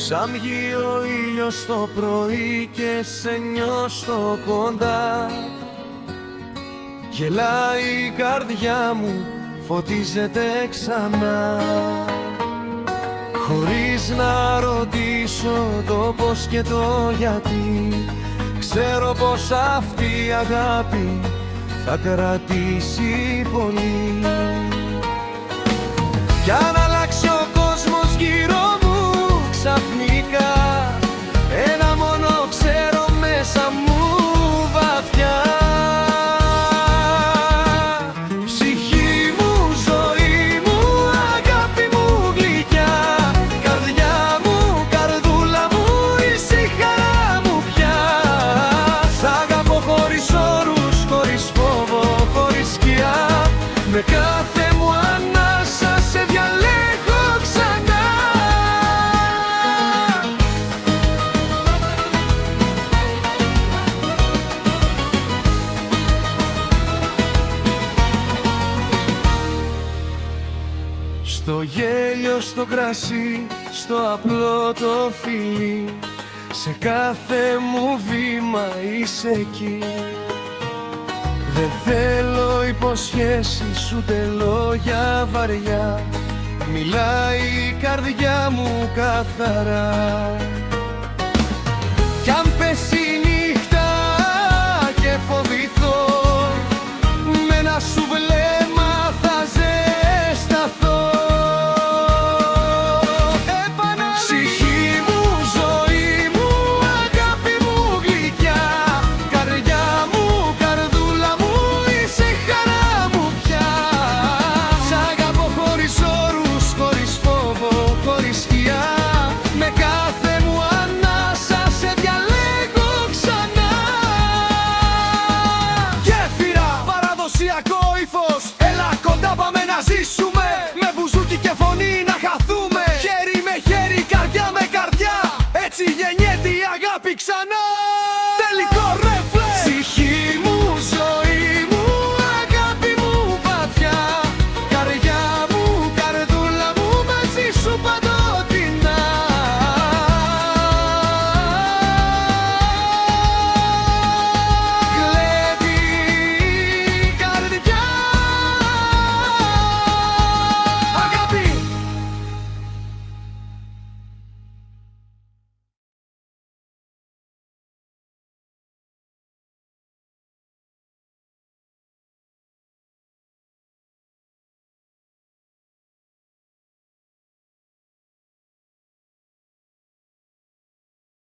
Σαν βγει ο ήλιος το πρωί και σε νιώσω κοντά, γελάει η καρδιά μου, φωτίζεται ξανά. Χωρίς να ρωτήσω το πώς και το γιατί, ξέρω πως αυτή η αγάπη θα κρατήσει πολύ. Κι αν αλλάξει ο κόσμος γύρω μου ξαφνικά, ένα μόνο ξέρω μέσα μου βαθιά. Ψυχή μου, ζωή μου, αγάπη μου γλυκιά, καρδιά μου, καρδούλα μου, είσαι η χαρά μου πια. Σ' αγαπώ χωρίς όρους, χωρίς φόβο, χωρίς σκιά, με κάθε μου ανάσα σε διαλέγω ξανά. Στο γέλιο, στο κρασί, στο απλό το φιλί, σε κάθε μου βήμα είσαι εκεί. Δεν θέλω υποσχέσεις ούτε λόγια βαριά, μιλάει η καρδιά μου καθαρά. Κι αν πέσει η νύχτα και φοβηθώ, με ένα σουβλάκι